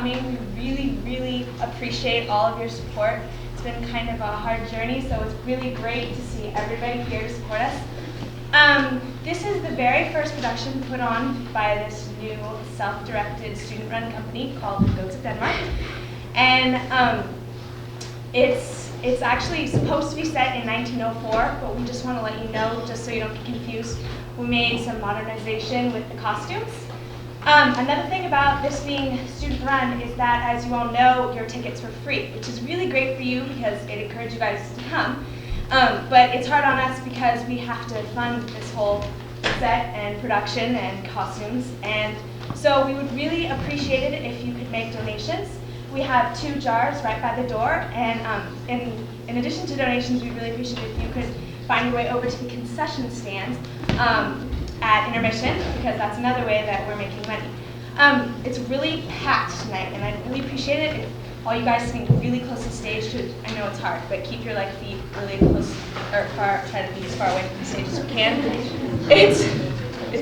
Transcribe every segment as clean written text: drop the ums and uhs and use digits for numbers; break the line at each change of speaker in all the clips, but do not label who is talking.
coming. We really appreciate all of your support. It's been kind of a hard journey, so it's really great to see everybody here to support us. This is the very first production put on by this new self-directed student-run company called Goats of Denmark. And it's actually supposed to be set in 1904, but we just want to let you know, just so you don't get confused, we made some modernization with the costumes. Another thing about this being student-run is that, as you all know, your tickets were free, which is really great for you because it encouraged you guys to come. But it's hard on us because we have to fund this whole set and production and costumes. And so we would really appreciate it if you could make donations. We have 2 jars right by the door. And in addition to donations, we'd really appreciate it if you could find your way over to the concession stand at intermission, because that's another way that we're making money. It's really packed tonight, and I'd really appreciate it if all you guys sitting really close to the stage could, I know it's hard, but keep your feet really close, or try to be as far away from the stage as you can. It's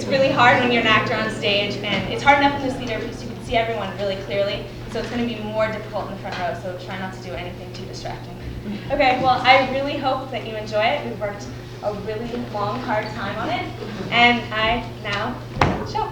really hard when you're an actor on stage, and it's hard enough in this theater because you can see everyone really clearly, so it's going to be more difficult in the front row, so try not to do anything too distracting. Okay, well, I really hope that you enjoy it. We've worked a really long, hard time on it, and I now present the show.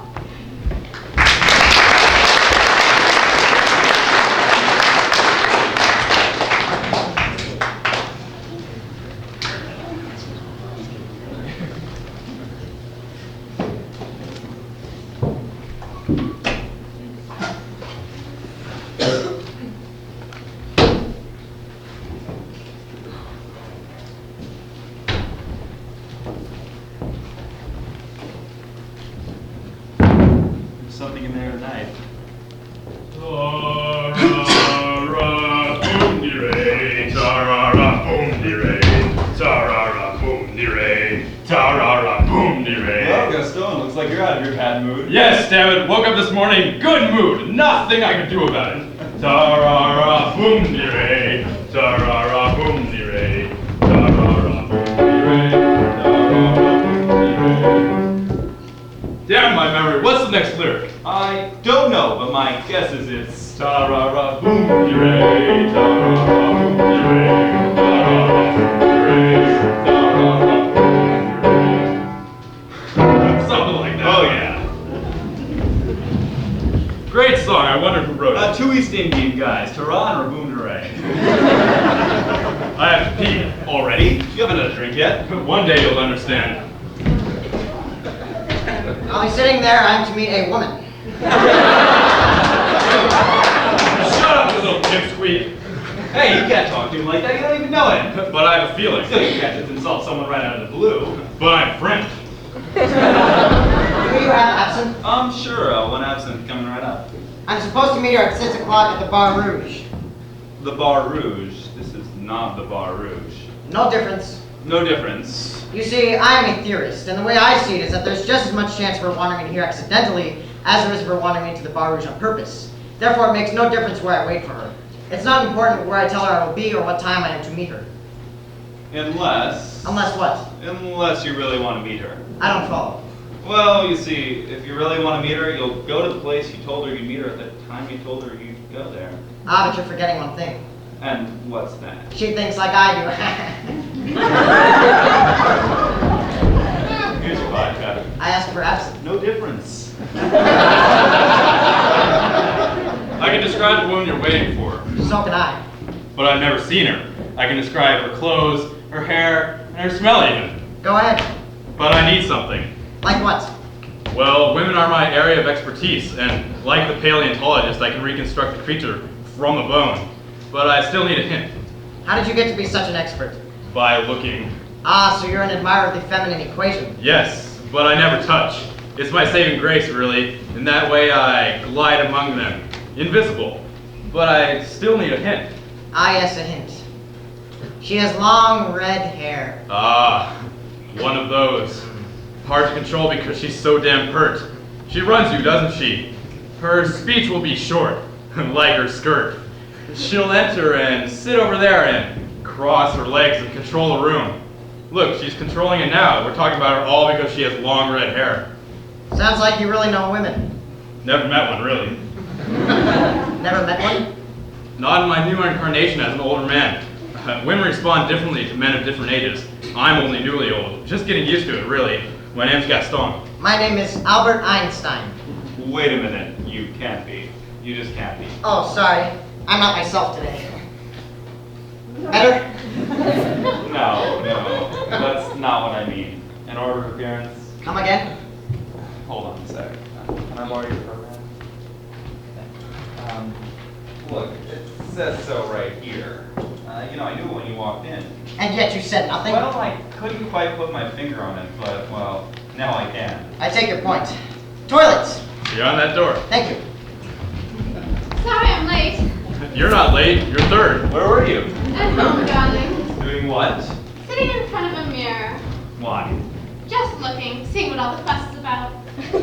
Something in there tonight. Well, Gaston, looks like you're out of your bad mood.
Yes, damn it. Woke up this morning, good mood. Nothing I can do about it. Ta-ra-ra, boom-de-ray. Ta-ra-ra, boom-de-ray. Ta-ra-ra, boom-de-ray. Ta-ra-ra, boom-de-ray. Damn my memory. What's the next lyric?
I don't know, but my guess is it's
Ta-ra-ra, boom-de-ray. Ta-ra-ra, boom-de-ray. Ta-ra-ra, boom-de-ray. Ta-ra-ra, boom-de-ray. Something like that.
Oh, yeah.
Great song. I wonder who wrote it.
2 East Indian guys, Tehran or Boom-de-ray.
I have to pee.
Already? You haven't had a drink yet?
One day you'll understand.
I'll be sitting there, I'm to meet a woman.
Shut up, you little pipsqueak.
Hey, you can't talk to him like that, you don't even know him.
But I have a feeling.
Still, you can't just insult someone right out of the blue.
But I'm French.
Do you have absinthe?
Sure, one absinthe coming right up.
I'm supposed to meet her at 6 o'clock at the Bar Rouge.
The Bar Rouge. This is not the Bar Rouge.
No difference.
No difference.
You see, I am a theorist, and the way I see it is that there's just as much chance of her wandering in here accidentally as there is of her wandering into the Bar Rouge on purpose. Therefore, it makes no difference where I wait for her. It's not important where I tell her I will be or what time I am to meet her.
Unless...
Unless what?
Unless you really want to meet her.
I don't follow.
Well, you see, if you really want to meet her, you'll go to the place you told her you'd meet her at the time you told her you'd go there.
Ah, but you're forgetting one thing.
And what's that?
She thinks like I do.
Here's your vodka.
I asked for absinthe.
No difference.
I can describe the woman you're waiting for,
So can I.
but I've never seen her. I can describe her clothes, her hair, and her smell even.
Go ahead.
But I need something.
Like what?
Well, women are my area of expertise, and like the paleontologist, I can reconstruct the creature from the bone. But I still need a hint.
How did you get to be such an expert?
By looking.
Ah, so you're an admirer of the feminine equation.
Yes, but I never touch. It's my saving grace, really. In that way, I glide among them, invisible. But I still need a hint.
Ah, yes, a hint. She has long red hair.
Ah, one of those. Hard to control because she's so damn pert. She runs you, doesn't she? Her speech will be short, like her skirt. She'll enter and sit over there and cross her legs and control the room. Look, she's controlling it now. We're talking about her all because she has long red hair.
Sounds like you really know women.
Never met one, really.
Never met one?
Not in my new incarnation as an older man. Women respond differently to men of different ages. I'm only newly old. Just getting used to it, really. My name's Gaston.
My name is Albert Einstein.
Wait a minute. You can't be. You just can't be.
Oh, sorry. I'm not myself today. Better?
No, that's not what I mean. An order of appearance.
Come again?
Hold on a sec. Can I borrow your program? Look, it says so right here. I knew it when you walked in.
And yet you said nothing?
Well, I couldn't quite put my finger on it, but, well, now I can.
I take your point. Toilets!
Beyond that door.
Thank you.
Sorry I'm late.
You're not late. You're third.
Where were you?
At home, darling.
Doing what?
Sitting in front of a mirror.
Why?
Just looking, seeing what all the fuss is about. Besides, the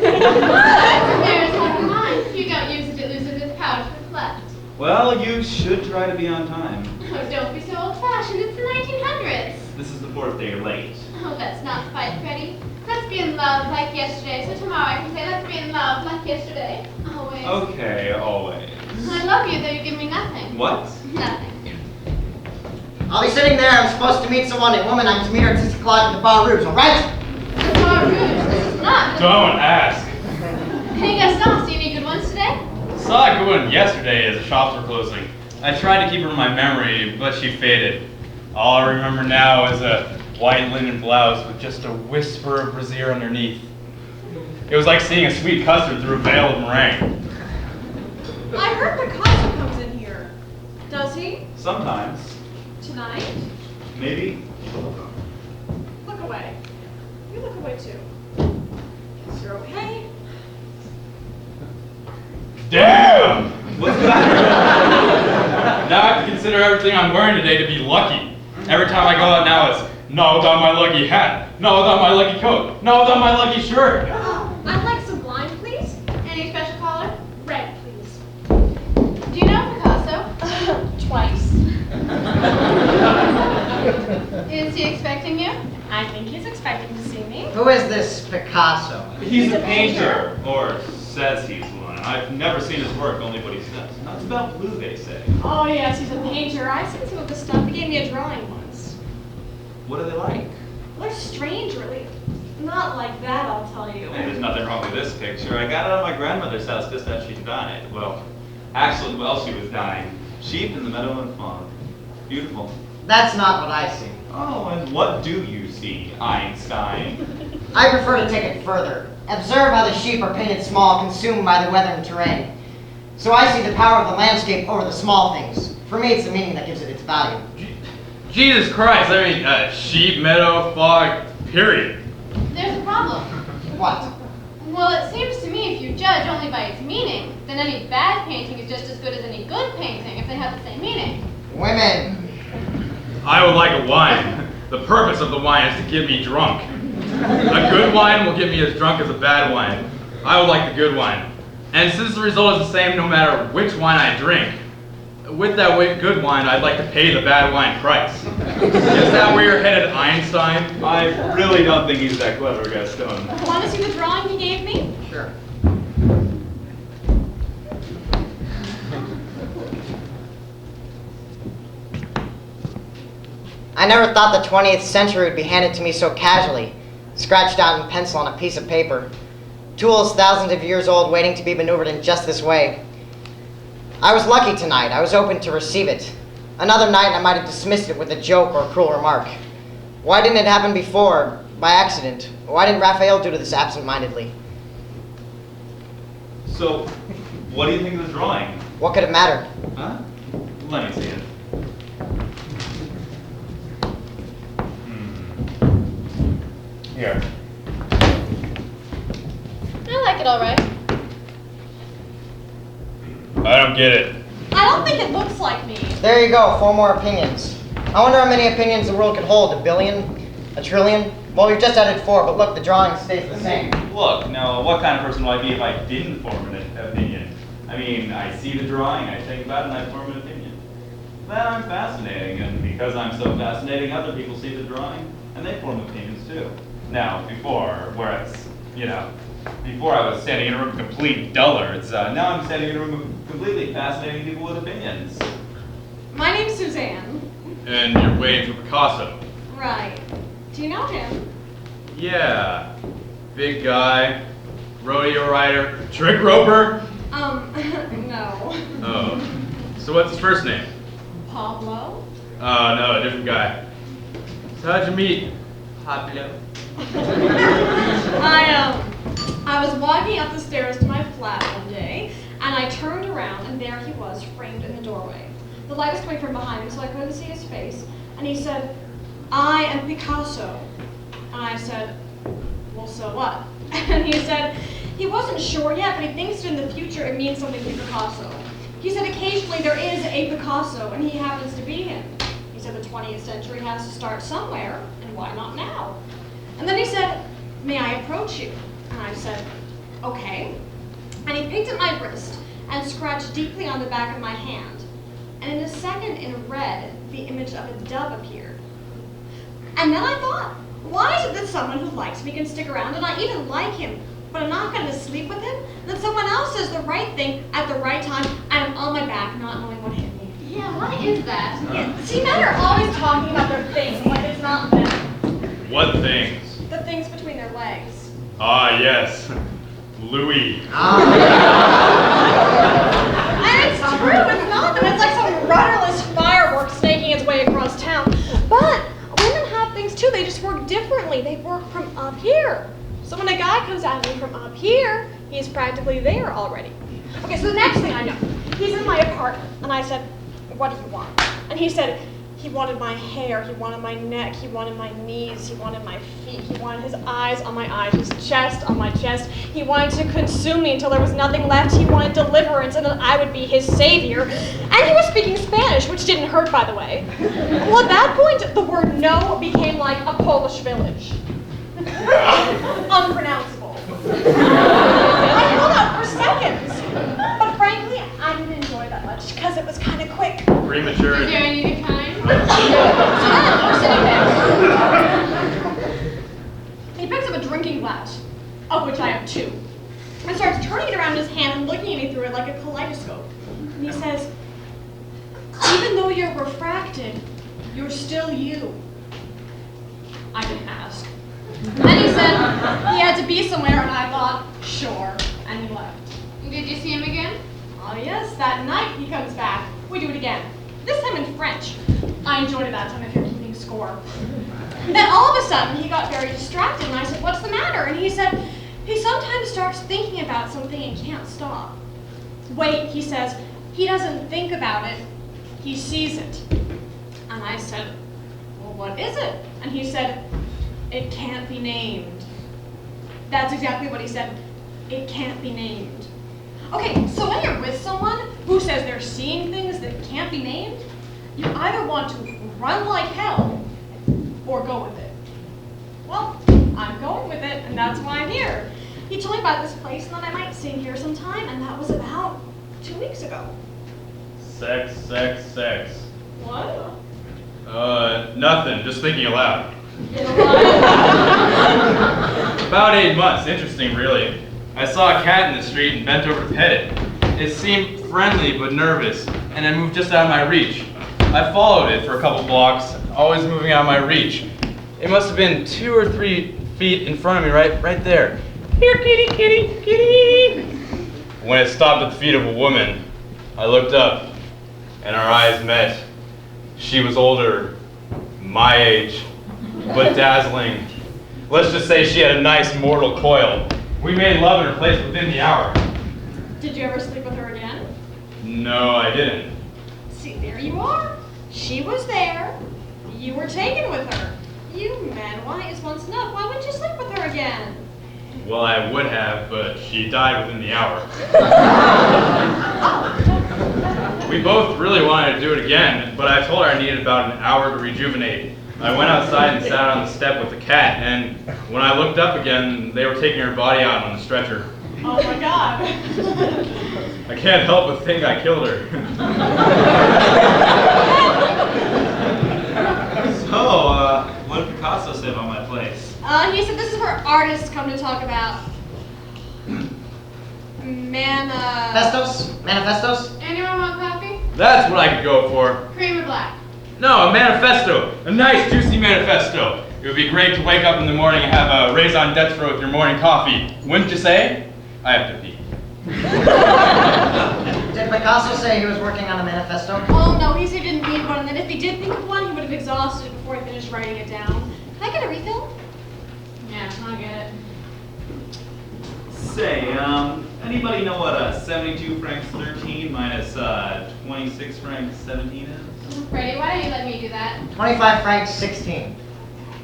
mirror is like a mind. If you don't use it, it loses its power to reflect.
Well, you should try to be on time.
Oh, don't be so old-fashioned. It's the 1900s.
This is the fourth day you're late.
Oh, let's not fight, Freddie. Let's be in love like yesterday. So tomorrow I can say, let's be in love like yesterday. Always.
Okay, always.
I love you, though you give me nothing.
What?
Nothing.
I'll be sitting there. I'm supposed to meet someone, a woman. I'm to meet her at 6 o'clock in the Bar Rouge, alright?
The Bar Rouge. This is not.
Don't ask.
Hey, Gaston, see any good ones today?
Saw a good one yesterday as the shops were closing. I tried to keep her in my memory, but she faded. All I remember now is a white linen blouse with just a whisper of brassiere underneath. It was like seeing a sweet custard through a veil of meringue.
I heard Picasso comes in here. Does he?
Sometimes.
Tonight?
Maybe.
Look away. You look away too. Guess you're okay.
Damn!
What's the matter?
Now I have to consider everything I'm wearing today to be lucky. Every time I go out now it's, no, without my lucky hat. No, without my lucky coat. No, without my lucky shirt.
I'd like some lime, please.
Any special color?
Red, please.
Do you know Picasso?
Twice.
Is he expecting you?
I think he's expecting to see me.
Who is this Picasso?
He's a painter, or says he's one. I've never seen his work, only what he says. Not spelled blue, they say.
Oh yes, he's a painter. I've seen some of the stuff. He gave me a drawing once.
What are they like?
They're strange, really. Not like that, I'll tell you.
Hey, there's nothing wrong with this picture. I got it at my grandmother's house just as she died. Well, actually, while she was dying. Sheep in the meadow and fawn. Beautiful.
That's not what I see.
Oh, and what do you see, Einstein?
I prefer to take it further. Observe how the sheep are painted small, consumed by the weather and terrain. So I see the power of the landscape over the small things. For me, it's the meaning that gives it its value.
Jesus Christ, I mean, sheep, meadow, fog, period.
There's a problem.
What?
Well, it seems to me if you judge only by its meaning, then any bad painting is just as good as any good painting if they have the same meaning.
Women.
I would like a wine. The purpose of the wine is to get me drunk. A good wine will get me as drunk as a bad wine. I would like the good wine. And since the result is the same no matter which wine I drink, with that good wine, I'd like to pay the bad wine price. Is that where you're headed, Einstein?
I really don't think he's that clever, Gaston.
Want to see the drawing he gave me?
Sure. I never thought the 20th century would be handed to me so casually, scratched out in pencil on a piece of paper. Tools thousands of years old waiting to be maneuvered in just this way. I was lucky tonight. I was open to receive it. Another night I might have dismissed it with a joke or a cruel remark. Why didn't it happen before, by accident? Why didn't Raphael do this absent-mindedly?
So, what do you think of the drawing?
What could it matter?
Huh? Let me see it. Here.
I like it all right.
I don't get it.
I don't think it looks like me.
There you go, 4 more opinions. I wonder how many opinions the world could hold. 1 billion? 1 trillion? Well, we've just added 4, but look, the drawing stays the same.
Look, now, what kind of person would I be if I didn't form an opinion? I mean, I see the drawing, I think about it, and I form an opinion. Then I'm fascinating, and because I'm so fascinating, other people see the drawing, and they form opinions too. Now, whereas, Before I was standing in a room of complete dullards. Now I'm standing in a room of completely fascinating people with opinions.
My name's Suzanne.
And you're waiting for Picasso.
Right. Do you know him?
Yeah. Big guy, rodeo rider, trick roper.
No.
Oh. So what's his first name?
Pablo?
Oh, no, a different guy. So how'd you meet? Pablo.
I was walking up the stairs to my flat one day, and I turned around, and there he was, framed in the doorway. The light was coming from behind him, so I couldn't see his face, and he said, "I am Picasso." And I said, "Well, so what?" And he said, he wasn't sure yet, but he thinks in the future it means something to Picasso. He said occasionally there is a Picasso, and he happens to be him. He said the 20th century has to start somewhere, and why not now? And then he said, "May I approach you?" And I said, "Okay." And he picked at my wrist and scratched deeply on the back of my hand. And in a second, in red, the image of a dove appeared. And then I thought, why is it that someone who likes me can stick around, and I even like him, but I'm not going to sleep with him? Then someone else says the right thing at the right time, and I'm on my back, not knowing what hit me.
Yeah, why is that?
See, men are always talking about their things, like it's not them.
What things?
The things between their legs.
Ah, yes. Louis.
And it's true, it's not them. It's like some rudderless firework snaking its way across town. But women have things too. They just work differently. They work from up here. So when a guy comes at me from up here, he's practically there already. Okay, so the next thing I know, he's in my apartment, and I said, "What do you want?" And he said, he wanted my hair, he wanted my neck, he wanted my knees, he wanted my feet, he wanted his eyes on my eyes, his chest on my chest. He wanted to consume me until there was nothing left. He wanted deliverance, and that I would be his savior. And he was speaking Spanish, which didn't hurt, by the way. Well, at that point, the word no became like a Polish village. Unpronounceable. I held out for seconds. But frankly, I didn't enjoy that much, because it was kind of quick.
Premature.
Is there any kind?
He picks up a drinking glass, of which I have two, and starts turning it around in his hand and looking at me through it like a kaleidoscope. And he says, "Even though you're refracted, you're still you." I didn't ask. Then he said he had to be somewhere, and I thought, sure, and he left.
Did you see him again?
Oh yes, that night he comes back. We do it again. This time in French. I enjoyed it that time if you're keeping score. Then all of a sudden he got very distracted, and I said, "What's the matter?" And he said, he sometimes starts thinking about something and can't stop. "Wait," he says, "he doesn't think about it, he sees it." And I said, "Well, what is it?" And he said, "It can't be named." That's exactly what he said. It can't be named. Okay, so when you're with someone who says they're seeing things that can't be named, you either want to run like hell or go with it. Well, I'm going with it, and that's why I'm here. He told me about this place and that I might sing here sometime, and that was about 2 weeks ago.
Sex, sex, sex.
What?
Nothing. Just thinking aloud. About 8 months. Interesting, really. I saw a cat in the street and bent over to pet it. It seemed friendly but nervous, and I moved just out of my reach. I followed it for a couple blocks, always moving out of my reach. It must have been 2 or 3 feet in front of me, right there. Here, kitty, kitty, kitty. When it stopped at the feet of a woman, I looked up, and our eyes met. She was older, my age, but dazzling. Let's just say she had a nice mortal coil. We made love in her place within the hour.
Did you ever sleep with her again?
No, I didn't.
See, there you are. She was there. You were taken with her. You men, why is once enough? Why wouldn't you sleep with her again?
Well, I would have, but she died within the hour. We both really wanted to do it again, but I told her I needed about an hour to rejuvenate. I went outside and sat on the step with the cat, and when I looked up again, they were taking her body out on the stretcher.
Oh my God.
I can't help but think I killed her.
So, what did Picasso say about my place?
He said this is where artists come to talk about
Manifestos?
Anyone want coffee?
That's what I could go for.
Cream or black?
No, a manifesto. A nice, juicy manifesto. It would be great to wake up in the morning and have a raison d'etre with your morning coffee. Wouldn't you say? I have to pee.
Did Picasso say he was working on a manifesto?
Oh no, he said he didn't need one, and that if he did think of one, he would have exhausted it before he finished writing it down. Can I get a refill?
Yeah, I'll get it.
Say, anybody know what 72 francs 13 minus 26 francs 17 is?
Freddie, why don't you let me do that?
25 francs 16.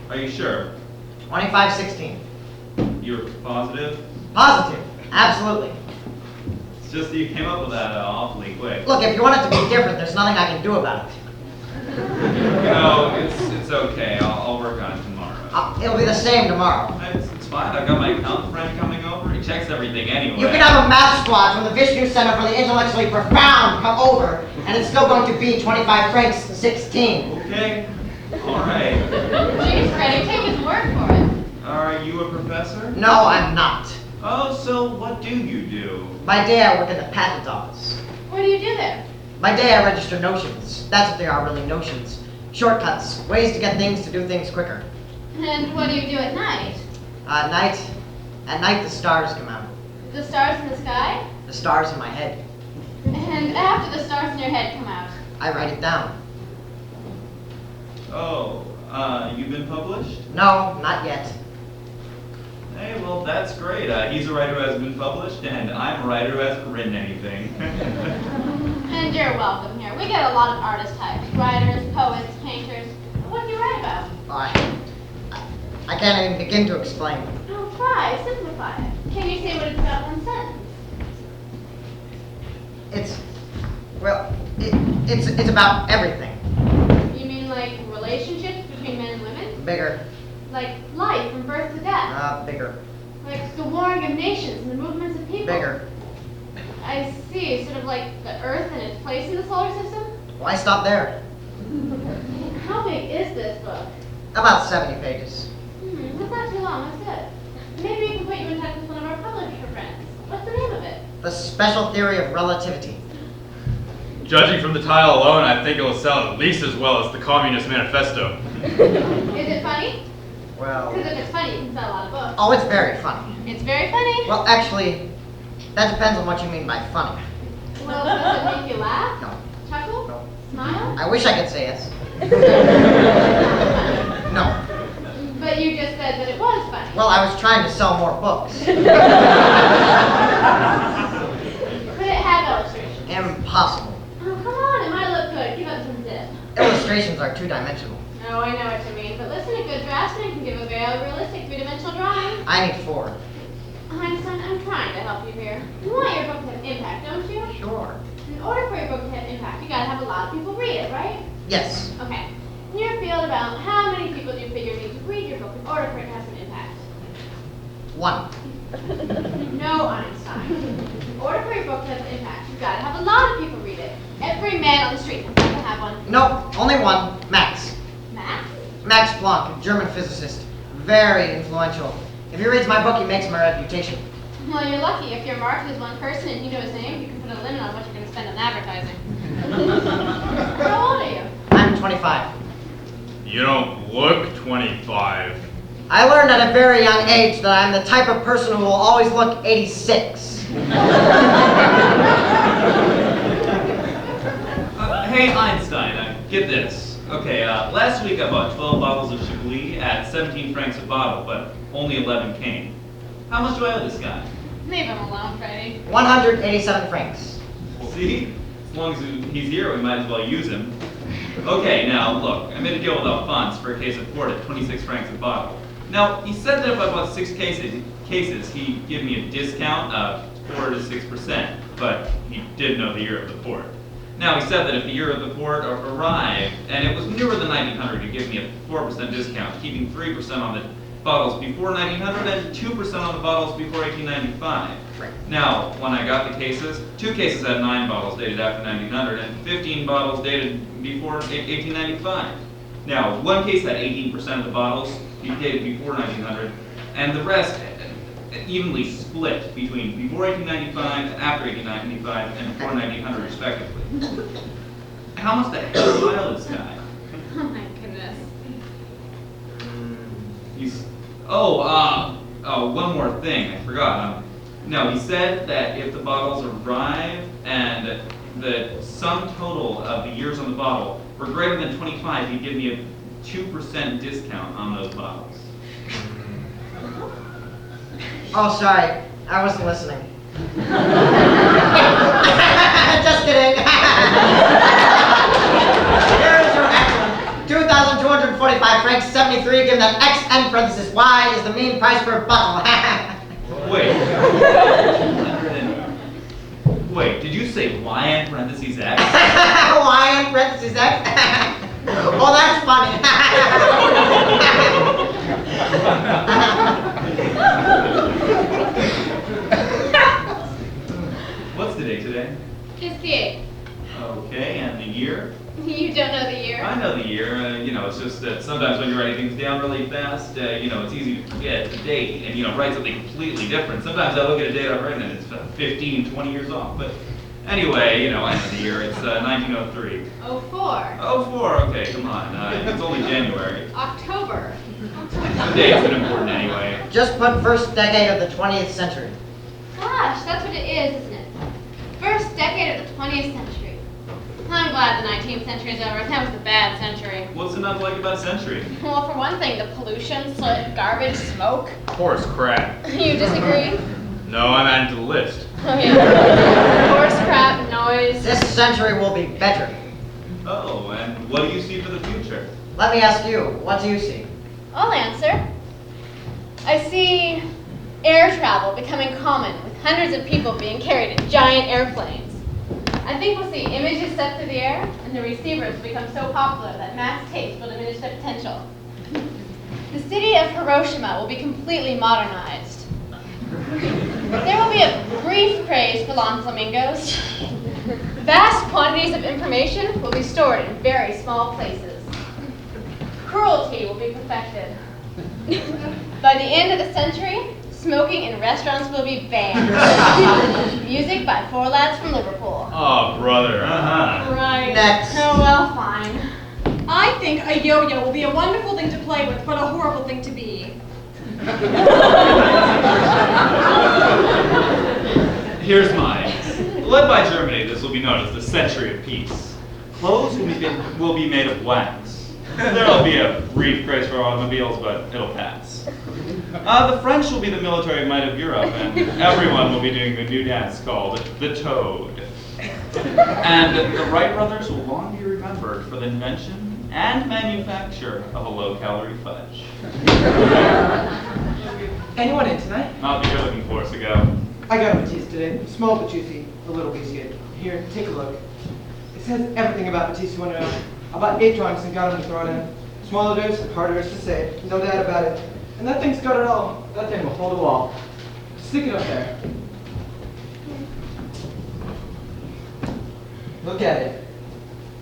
Are you sure?
25.16.
You're positive?
Positive. Absolutely.
It's just that you came up with that awfully quick.
Look, if you want it to be different, there's nothing I can do about it.
No, it's okay. I'll work on it tomorrow.
It'll be the same tomorrow.
It's fine. I've got my accountant friend coming over. He checks everything anyway.
You can have a math squad from the Vishnu Center for the Intellectually Profound come over, and it's still going to be 25 francs 16.
Okay. All right.
Jeez, Freddie, take his word for it.
Are you a professor?
No, I'm not.
Oh, so what do you do?
By day, I work in the patent office.
What do you do there?
By day, I register notions. That's what they are, really, notions. Shortcuts, ways to get things to do things quicker.
And what do you do at night?
At night, the stars come out.
The stars in the sky?
The stars in my head.
And after the stars in your head come out?
I write it down.
Oh, you've been published?
No, not yet.
Hey, well, that's great. He's a writer who hasn't been published, and I'm a writer who hasn't written anything.
And you're welcome here. We get a lot of artist types. Writers, poets, painters. What do you write about?
I can't even begin to explain.
Oh, try. Simplify it. Can you say what it's about in one sentence?
It's about everything.
You mean like relationships between men and women?
Bigger,
Like life from birth to death?
bigger,
Like the warring of nations and the movements of people?
bigger.
I see. Sort of like the Earth and its place in the solar system?
Why stop there?
How big is this book?
About 70 pages.
That's not too long. That's good. Maybe we can put you in touch with one of our publisher friends. What's the name of it?
The special theory of relativity.
Judging from the title alone, I think it will sell at least as well as the Communist Manifesto.
Is it funny?
Well,
Because if it's funny, you can sell a lot of books.
oh, it's very funny.
It's very funny.
Well, actually, that depends on what you mean by funny.
Well, does it make you laugh?
No,
Chuckle?
no.
Smile?
I wish I could say yes. No.
But you just said that it was funny.
Well, I was trying to sell more books.
Could it have illustrations?
Impossible.
Oh, come on, it might look good. Give up some zip.
Illustrations are two-dimensional.
Oh, I know what you mean. But listen, a good draftsman can give a very realistic three-dimensional drawing.
I need 4.
Einstein, I'm trying to help you here. You want your book to have impact, don't you?
Sure.
In order for your book to have impact, you gotta have a lot of people read it, right?
Yes.
Okay. In your field, about how many people do you figure need to read your book in order for it to have some impact?
1.
No, Einstein. In order for your book to have impact, you've got to have a lot of people read it. Every man on the street has to have one.
No, only 1. Max.
Max?
Max Planck, a German physicist. Very influential. If he reads my book, he makes my reputation.
Well, you're lucky. If you're marked as one person and you know his name, you can put a limit on what you're going to spend on advertising. How old are you?
I'm 25.
You don't look 25.
I learned at a very young age that I'm the type of person who will always look 86.
Hey, Einstein, get this. Okay, last week I bought 12 bottles of Chablis at 17 francs a bottle, but only 11 came. How much do I owe this guy?
Leave him alone, Freddie.
187 francs.
See? As long as he's here, we might as well use him. Okay, now, look, I made a deal with Alphonse for a case of port at 26 francs a bottle. Now, he said that if I bought 6 cases, he'd give me a discount of 4 to 6%, but he did know the year of the port. Now, he said that if the year of the port arrived, and it was newer than 1900, he'd give me a 4% discount, keeping 3% on the bottles before 1900 and 2% on the bottles before 1895.
Right.
Now, when I got the cases, 2 cases had 9 bottles dated after 1900 and 15 bottles dated before 1895. Now, 1 case had 18% of the bottles dated before 1900, and the rest evenly split between before 1895, after 1895, and before 1900 respectively. How must the hell file this guy?
Oh my goodness.
One more thing, I forgot. No, he said that if the bottles arrive and the sum total of the years on the bottle were greater than 25, he'd give me a 2% discount on those bottles.
Oh, sorry. I wasn't listening. Just kidding. Here's your excellent 2,245 francs, 73, given that X n parenthesis Y is the mean price per bottle.
Wait, did you say Y in parentheses X?
Y in parentheses X? Oh, that's funny.
What's the date today?
It's the 8th.
Okay, and the year?
You don't know the year?
I know the year. It's just that sometimes when you're writing things down really fast, it's easy to forget the date and, write something completely different. Sometimes I look at a date I've written and it's 15, 20 years off. But anyway, I know the year. It's 1903.
04.
04, okay, come on. It's only January.
October.
The date's been important anyway.
Just put first decade of the 20th century.
Gosh, that's what it is, isn't it? First decade of the 20th century. I'm glad the 19th century is over. That was the bad century.
What's it not like about a century?
Well, for one thing, the pollution, soot, garbage, smoke.
Horse crap.
You disagree?
No, I'm adding to the list.
Okay. Horse crap, noise.
This century will be better.
Oh, and what do you see for the future?
Let me ask you, what do you see?
I'll answer. I see air travel becoming common, with hundreds of people being carried in giant airplanes. I think we'll see images sent through the air, and the receivers will become so popular that mass tapes will diminish their potential. The city of Hiroshima will be completely modernized. There will be a brief craze for lawn flamingos. Vast quantities of information will be stored in very small places. Cruelty will be perfected. By the end of the century, smoking in restaurants will be banned. Music by 4 lads from Liverpool.
Oh, brother.
Uh-huh.
Right.
Next.
Oh, well, fine.
I think a yo-yo will be a wonderful thing to play with, but a horrible thing to be.
Here's mine. Led by Germany, this will be known as the Century of Peace. Clothes will be made of wax. There'll be a brief craze for automobiles, but it'll pass. The French will be the military might of Europe, and everyone will be doing the new dance called the Toad. And the Wright brothers will long be remembered for the invention and manufacture of a low-calorie fudge.
Anyone in tonight?
Not be looking for us to go.
I got a Matisse today. Small but juicy, a little biscuit. Here, take a look. It says everything about Matisse you want to know. About 8 drawings and got them thrown in. Smaller it is, harder it is to say. No doubt about it. And that thing's got it all. That thing will hold a wall. Stick it up there. Look at it.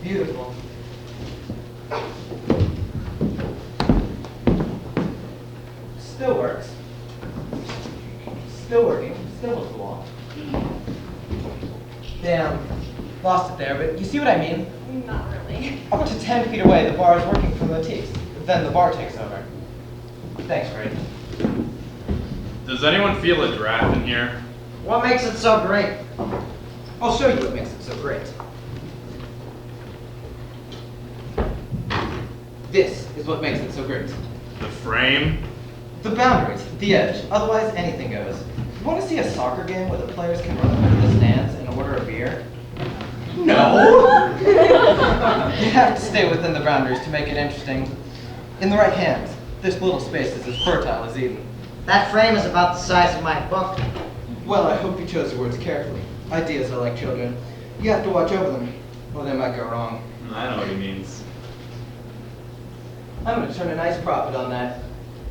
Beautiful. Still works. Still working. Still holds the wall. Damn. Lost it there, but you see what I mean?
Not really.
Up to 10 feet away, the bar is working from the Matisse. Then the bar takes over. Thanks, Fred.
Does anyone feel a draft in here?
What makes it so great?
I'll show you what makes it so great. This is what makes it so great.
The frame?
The boundaries, the edge, otherwise anything goes. You want to see a soccer game where the players can run over to the stands and order a beer? No! You have to stay within the boundaries to make it interesting. In the right hands, this little space is as fertile as Eden.
That frame is about the size of my book.
Well, I hope you chose your words carefully. Ideas are like children. You have to watch over them, or they might go wrong.
I know what he means.
I'm going to turn a nice profit on that.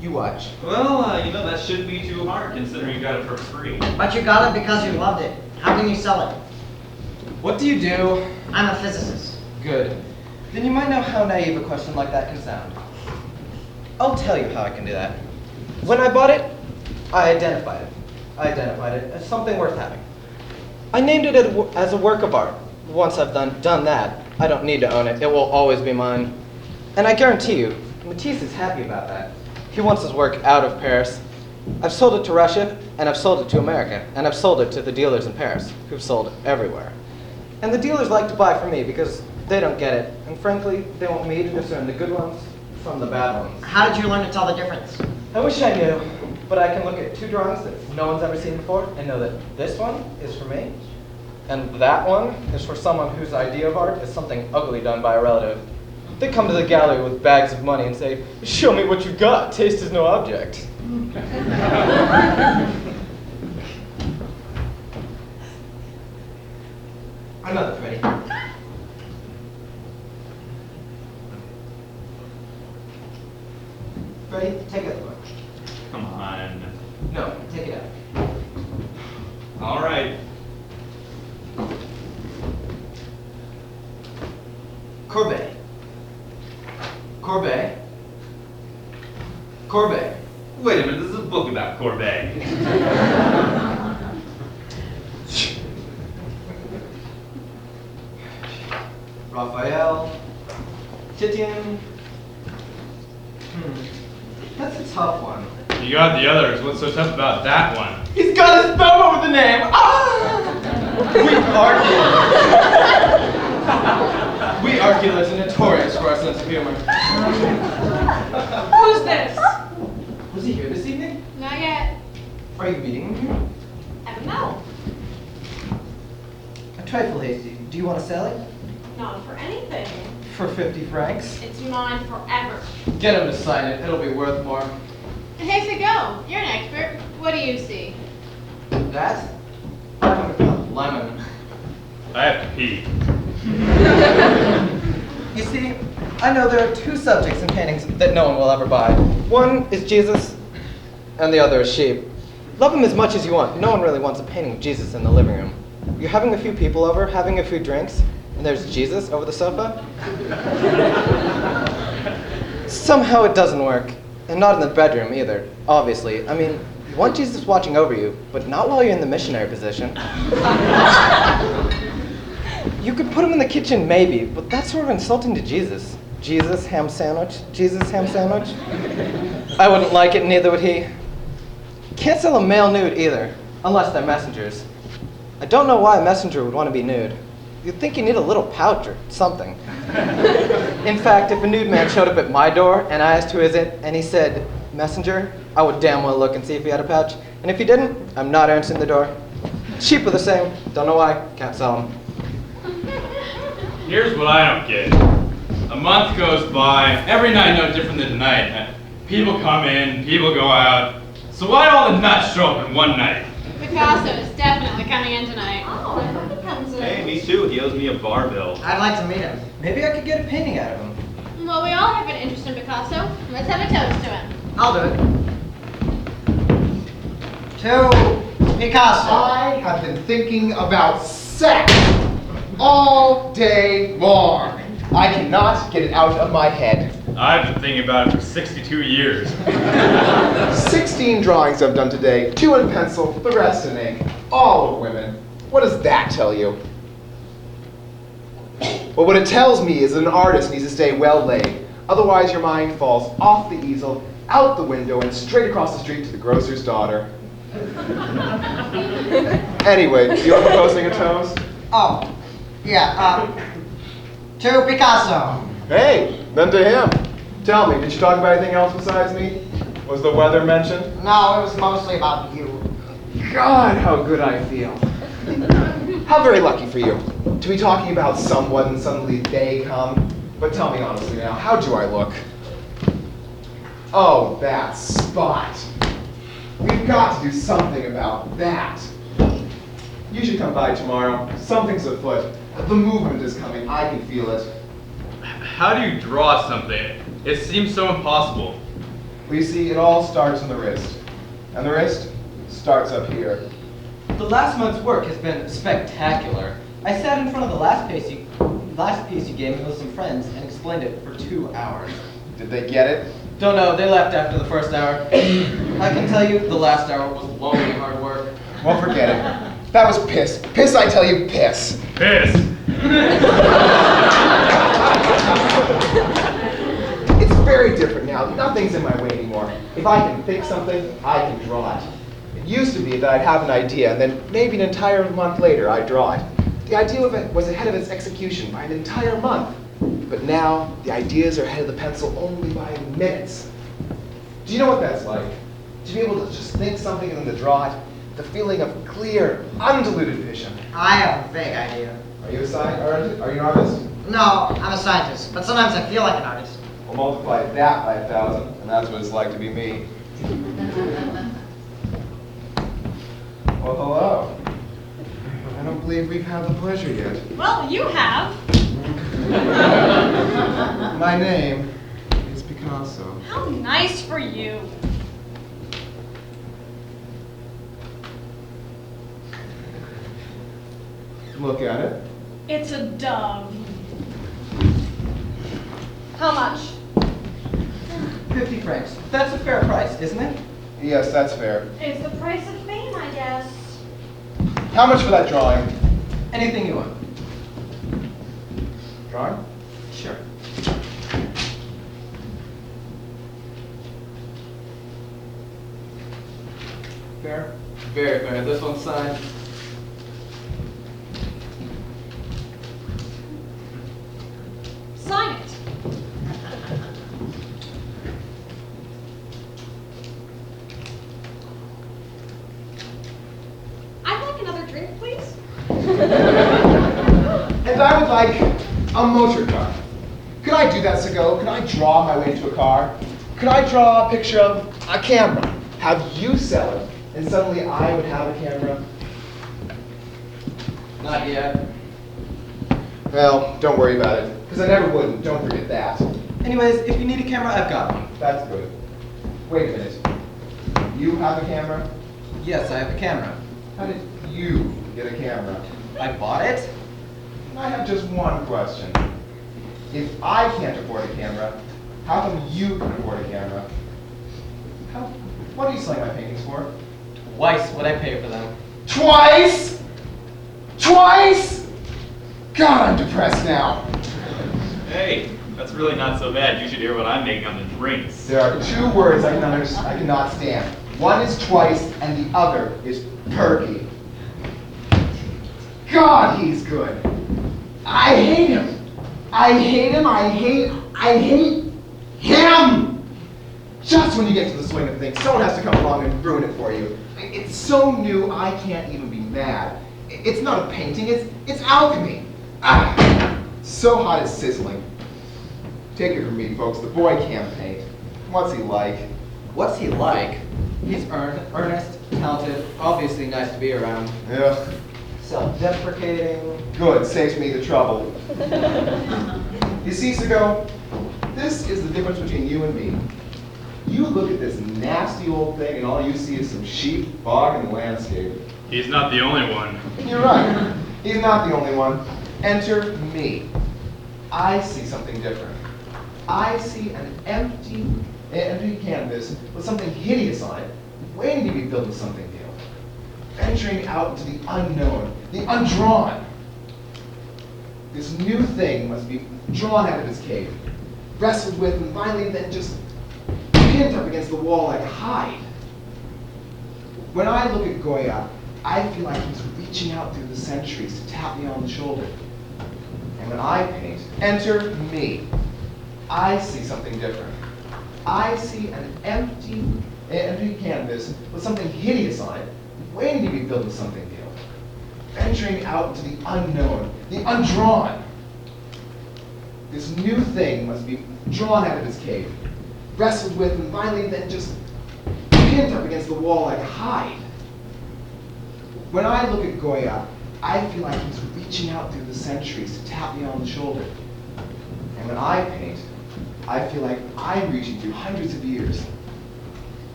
You watch.
Well, that shouldn't be too hard considering you got it for free.
But you got it because you loved it. How can you sell it?
What do you do?
I'm a physicist.
Good. Then you might know how naive a question like that can sound. I'll tell you how I can do that. When I bought it, I identified it as something worth having. I named it as a work of art. Once I've done that, I don't need to own it. It will always be mine. And I guarantee you, Matisse is happy about that. He wants his work out of Paris. I've sold it to Russia, and I've sold it to America, and I've sold it to the dealers in Paris, who've sold everywhere. And the dealers like to buy from me because they don't get it. And frankly, they want me to discern the good ones from the bad ones.
How did you learn to tell the difference?
I wish I knew, but I can look at 2 drawings that no one's ever seen before and know that this one is for me, and that one is for someone whose idea of art is something ugly done by a relative. They come to the gallery with bags of money and say, "Show me what you've got. Taste is no object." Another Freddie. Freddie, take it.
Come on.
No, take it out.
All right.
Courbet. Courbet. Courbet.
Wait a minute, this is a book about Courbet.
Raphael. Titian. That's a tough one.
You got the others. What's so tough about that one?
He's got his thumb over the name. Ah! We art dealers are notorious for our sense of humor.
Who's this?
Was he here this evening?
Not yet.
Are you meeting him here?
I don't know.
A trifle hasty. Do you want to sell it?
Not for anything.
For 50 francs?
It's mine forever.
Get him to sign it. It'll be worth more.
Hey, so go. You're an expert. What do you see?
That? 500-pound lemon.
I have to pee.
You see, I know there are 2 subjects in paintings that no one will ever buy. One is Jesus, and the other is sheep. Love him as much as you want. No one really wants a painting of Jesus in the living room. You're having a few people over, having a few drinks, and there's Jesus over the sofa. Somehow it doesn't work. And not in the bedroom either, obviously. I mean, you want Jesus watching over you, but not while you're in the missionary position. You could put him in the kitchen maybe, but that's sort of insulting to Jesus. Jesus, ham sandwich? Jesus, ham sandwich? I wouldn't like it, neither would he. Can't sell a male nude either, unless they're messengers. I don't know why a messenger would want to be nude. You'd think you need a little pouch or something. In fact, if a nude man showed up at my door and I asked who is it, and he said, "Messenger," I would damn well look and see if he had a pouch. And if he didn't, I'm not answering the door. Sheep are the same. Don't know why. Can't sell them.
Here's what I don't get. A month goes by, every night no different than tonight. People come in, people go out. So why all the nuts show up in one night?
Picasso is definitely coming in tonight.
Oh, I hope it comes in.
Hey, me too. He owes me a bar bill.
I'd like to meet him.
Maybe I could get a painting out of him.
Well, we all have an interest in Picasso. Let's have a toast to him.
I'll do it. To Picasso.
I have been thinking about sex all day long. I cannot get it out of my head.
I've been thinking about it for 62 years.
16 drawings I've done today, 2 in pencil, the rest in ink. All of women. What does that tell you? Well, what it tells me is that an artist needs to stay well laid. Otherwise, your mind falls off the easel, out the window, and straight across the street to the grocer's daughter. Anyway, you're proposing a toast?
Oh, yeah, to Picasso.
Hey, then to him. Tell me, did you talk about anything else besides me? Was the weather mentioned?
No, it was mostly about you.
God, how good I feel. How very lucky for you to be talking about someone and suddenly they come. But tell me honestly now, how do I look? Oh, that spot. We've got to do something about that. You should come by tomorrow. Something's afoot. The movement is coming. I can feel it.
How do you draw something? It seems so impossible.
Well, you see, it all starts in the wrist. And the wrist starts up here.
The last month's work has been spectacular. I sat in front of the last piece you gave me with some friends and explained it for 2 hours.
Did they get it?
Don't know, they left after the first hour. I can tell you, the last hour was lonely hard work.
Well, forget it. That was piss. Piss, I tell you, piss.
Piss.
It's very different now. Nothing's in my way anymore. If I can think something, I can draw it. It used to be that I'd have an idea, and then maybe an entire month later, I'd draw it. The idea of it was ahead of its execution by an entire month. But now, the ideas are ahead of the pencil only by minutes. Do you know what that's like? To be able to just think something and then to draw it? The feeling of clear, undiluted vision.
I have a vague idea.
Are you a scientist? Are you an artist?
No, I'm a scientist, but sometimes I feel like an artist.
We'll multiply that by 1,000, and that's what it's like to be me. Well, hello. I don't believe we've had the pleasure yet.
Well, you have.
My name is Picasso.
How nice for you.
Look at it.
It's a dove. How much?
50 francs. That's a fair price, isn't it?
Yes, that's fair.
It's the price of fame, I guess.
How much for that drawing?
Anything you want.
Drawing?
Sure.
Fair.
Very fair. This one's signed.
Sign it. I'd like another drink, please.
And I would like a motor car. Could I do that, Sego? Could I draw my way into a car? Could I draw a picture of a camera? Have you sell it, and suddenly I would have a camera?
Not yet.
Well, don't worry about it, because I never would, and don't forget that.
Anyways, if you need a camera, I've got one.
That's good. Wait a minute. You have a camera?
Yes, I have a camera.
How did you get a camera?
I bought it?
I have just one question. If I can't afford a camera, how come you can afford a camera? What are you selling my paintings for?
Twice what I pay for them.
Twice? Twice? God, I'm depressed now.
Hey, that's really not so bad. You should hear what I'm making on the drinks.
There are two words I cannot stand. One is twice, and the other is perky. God, he's good. I hate him. I hate him. I hate him. Just when you get to the swing of things, someone has to come along and ruin it for you. It's so new, I can't even be mad. It's not a painting, it's alchemy. Ah, so hot it's sizzling. Take it from me, folks, the boy can't paint. What's he like?
What's he like? He's earnest, talented, obviously nice to be around.
Ugh,
Self-deprecating.
good, saves me the trouble. You see, Sego, this is the difference between you and me. You look at this nasty old thing and all you see is some sheep, bog, and landscape.
He's not the only one.
You're right. He's not the only one. Enter me. I see something different. I see an empty canvas with something hideous on it, waiting to be filled with something new. Venturing out into the unknown, the undrawn. This new thing must be drawn out of its cave, wrestled with, and finally then just pinned up against the wall like a hide. When I look at Goya, I feel like he's reaching out through the centuries to tap me on the shoulder. And when I paint, enter me, I see something different. I see an empty canvas with something hideous on it, waiting to be filled with something new. Venturing out into the unknown, the undrawn. This new thing must be drawn out of its cave, wrestled with, and finally then just pinned up against the wall like a hide. When I look at Goya, I feel like he's reaching out through the centuries to tap me on the shoulder. And when I paint, I feel like I'm reaching through hundreds of years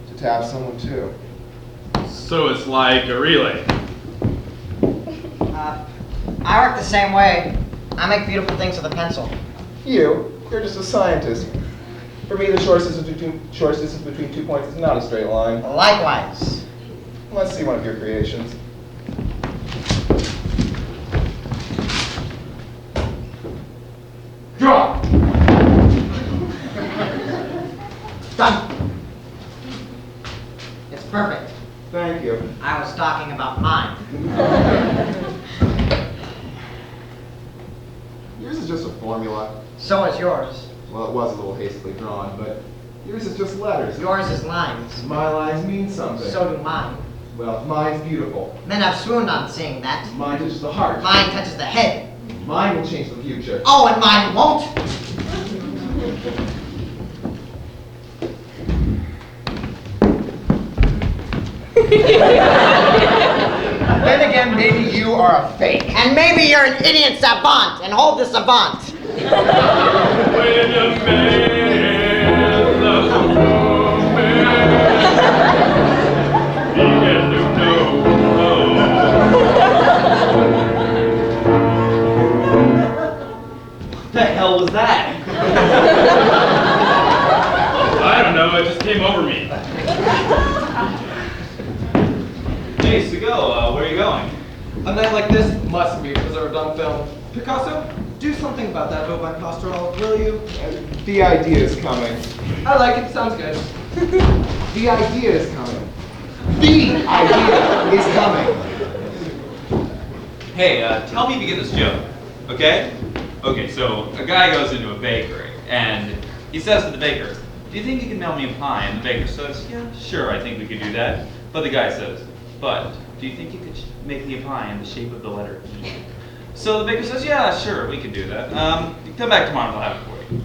to tap someone too.
So it's like a relay.
I work the same way. I make beautiful things with a pencil.
You're just a scientist. For me, the shortest distance between 2 points is not a straight line.
Likewise.
Let's see one of your creations. Draw!
Done. It's perfect.
Thank you.
I was talking about mine.
Yours is just a formula.
So is yours.
Well, it was a little hastily drawn, but yours is just letters.
Yours is lines.
My lines mean something.
So do mine.
Well, mine's beautiful.
Men have swooned on seeing that.
Mine touches the heart.
Mine touches the head.
Mine will change the future.
Oh, and mine won't.
Then again, maybe you are a fake.
And maybe you're an idiot savant, and hold the savant.
When a man loves a woman, he has to know.
What the hell was that?
I don't know, it just came over me.
Hey, Seagull, where are you going?
A night like this must be preserved on film. Picasso, do something about that bovine pastoral, will you?
The idea is coming.
I like it, sounds good.
The idea is coming. The idea is coming.
Hey, tell me if you get this joke, okay? Okay, so a guy goes into a bakery, and he says to the baker, "Do you think you can mail me a pie?" And the baker says, "Yeah, sure, I think we could do that." But the guy says, "But do you think you could make me a pie in the shape of the letter E?" So the baker says, "Yeah, sure, we can do that. Come back tomorrow and I'll have it for you."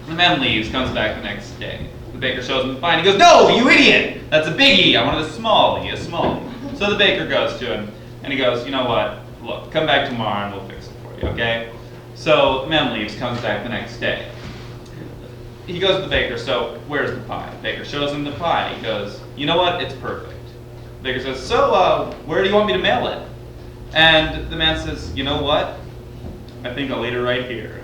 The man leaves, comes back the next day. The baker shows him the pie and he goes, "No, you idiot! That's a big E. I wanted a small E, a small E." So the baker goes to him and he goes, "You know what? Look, come back tomorrow and we'll fix it for you, okay?" So the man leaves, comes back the next day. He goes to the baker, "So where's the pie?" The baker shows him the pie. He goes, "You know what? It's perfect." The baker says, "So, where do you want me to mail it?" And the man says, "You know what? I think I'll eat it right here."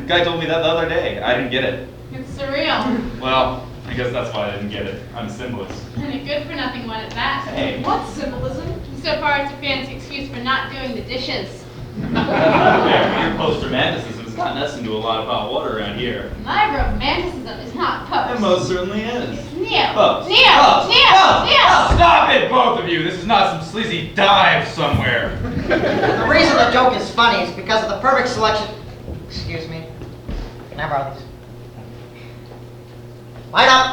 Guy told me that the other day. I didn't get it.
It's surreal.
Well, I guess that's why I didn't get it. I'm a symbolist.
And a good for nothing one at that.
Hey.
What's symbolism?
So far, it's a fancy excuse for not doing the dishes.
Your post-romanticism has gotten us into a lot of hot water around here.
My romanticism is not post.
It most certainly is.
It's neo.
Post.
Neo.
Post.
Neo.
Post.
Neo.
Post.
Stop it, both of you! This is not some sleazy dive somewhere.
The reason the joke is funny is because of the perfect selection. Excuse me. Can I borrow these? Line up.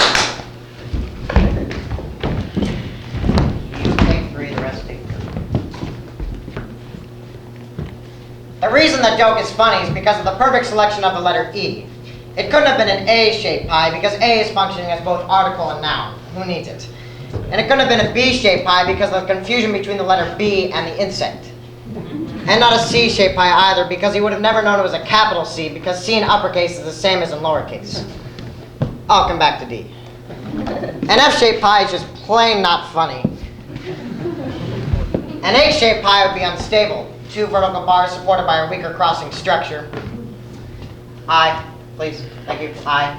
Take 3, the rest take 2. The reason the joke is funny is because of the perfect selection of the letter E. It couldn't have been an A-shaped pie because A is functioning as both article and noun. Who needs it? And it couldn't have been a B-shaped pie because of the confusion between the letter B and the insect. And not a C-shaped pie either because he would have never known it was a capital C because C in uppercase is the same as in lowercase. I'll come back to D. An F-shaped pie is just plain not funny. An H-shaped pie would be unstable. 2 vertical bars supported by a weaker crossing structure. I, please, thank you, I.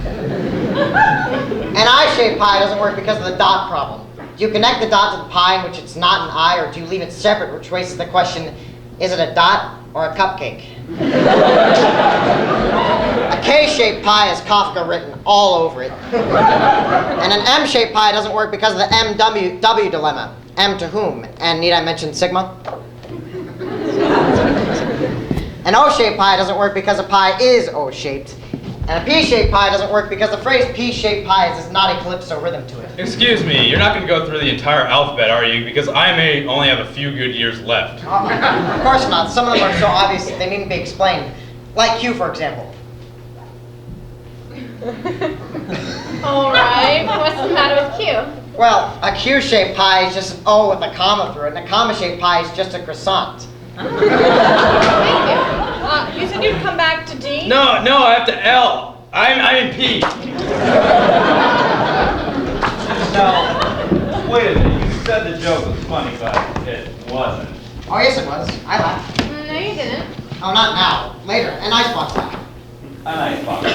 An I-shaped pie doesn't work because of the dot problem. Do you connect the dot to the pie in which it's not an I, or do you leave it separate, which raises the question, is it a dot or a cupcake? A K-shaped pie has Kafka written all over it. And an M-shaped pie doesn't work because of the MW dilemma. M to whom? And need I mention sigma? An O-shaped pie doesn't work because a pie is O-shaped. And a P-shaped pie doesn't work because the phrase P-shaped pie does not a calypso rhythm to it.
Excuse me, you're not going to go through the entire alphabet, are you? Because I may only have a few good years left.
Of course not. Some of them are so obvious that they needn't be explained. Like Q, for example.
All right. What's the matter with Q?
Well, a Q-shaped pie is just an O with a comma through it, and a comma-shaped pie is just a croissant.
Thank you.
You said you'd come back to D?
No, I have to L. I'm in P.
No. Wait a minute. You said the joke was funny, but it wasn't.
Oh, yes, it was. I laughed.
No, you didn't.
Oh, not now. Later. And icebox laughed.
An icebox.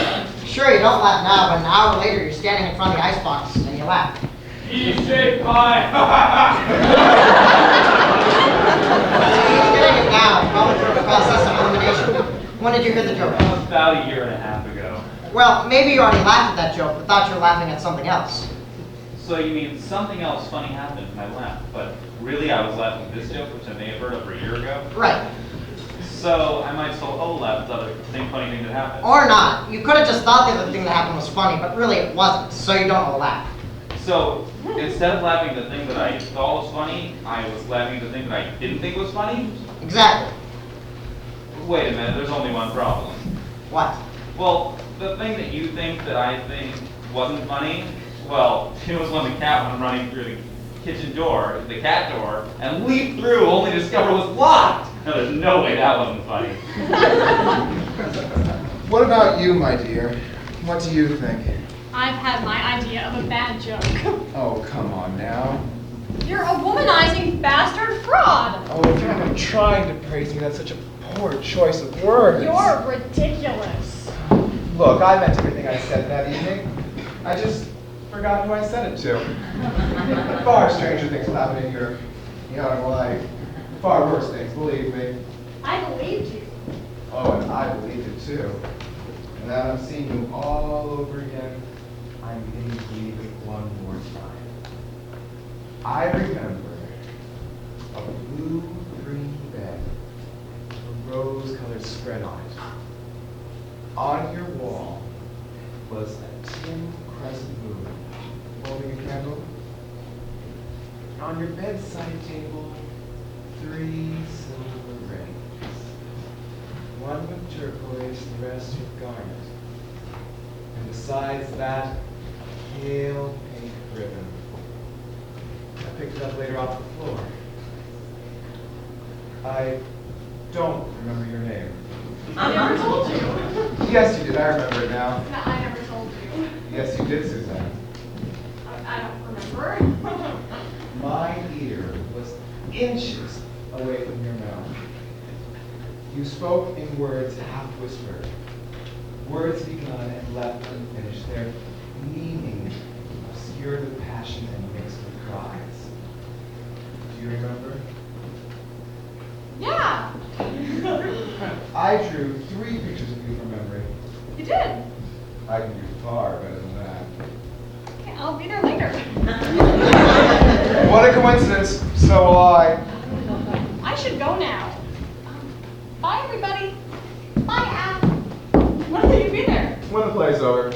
Sure, you don't laugh now, but an hour later you're standing in front of the icebox and you laugh.
E-shaped pie!
He's getting it now, probably through a process of elimination. When did you hear the joke?
About a year and a half ago.
Well, maybe you already laughed at that joke, but thought you were laughing at something else.
So you mean something else funny happened and I laughed, but really I was laughing at this joke, which I may have heard over a year ago?
Right.
So I might still laugh at the other funny thing that happened.
Or not. You could have just thought the other thing that happened was funny, but really it wasn't, so you don't know laugh.
So instead of laughing at the thing that I thought was funny, I was laughing at the thing that I didn't think was funny?
Exactly.
Wait a minute, there's only one problem.
What?
Well, the thing that you think that I think wasn't funny, well, it was when the cat went running through the kitchen door, the cat door, and leaped through only to discover it was locked. No, there's no way that wasn't funny.
What about you, my dear? What do you think?
I've had my idea of a bad joke.
Oh, come on now.
You're a womanizing bastard fraud.
Oh, if you're even trying to praise me, that's such a poor choice of words.
You're ridiculous.
Look, I meant everything I said that evening. I just forgot who I said it to. Far stranger things happen in your young life. Far worse things, believe me.
I believed you.
Oh, and I believed it too. And now I'm seeing you all over again, I'm beginning to believe it one more time. I remember a blue-green bed with a rose-colored spread on it. On your wall was a tin crescent moon holding a candle. On your bedside table, 3 silver rings. One with turquoise, the rest with garnet. And besides that, a pale pink ribbon. I picked it up later off the floor. I don't remember your name.
I never told you.
Yes, you did. I remember it now.
No, I never told you.
Yes, you did, Suzanne.
I don't remember.
My ear was inches away from your mouth. You spoke in words half whispered. Words begun and left unfinished. Their meaning obscured with passion and mixed with cries. Do you remember?
Yeah.
I drew 3 pictures of you from memory.
You did.
I can do far better than that.
Okay, I'll be there later.
What a coincidence. So will I.
I should go now. Bye, everybody. Bye, Al. When will you be there?
When the play's over.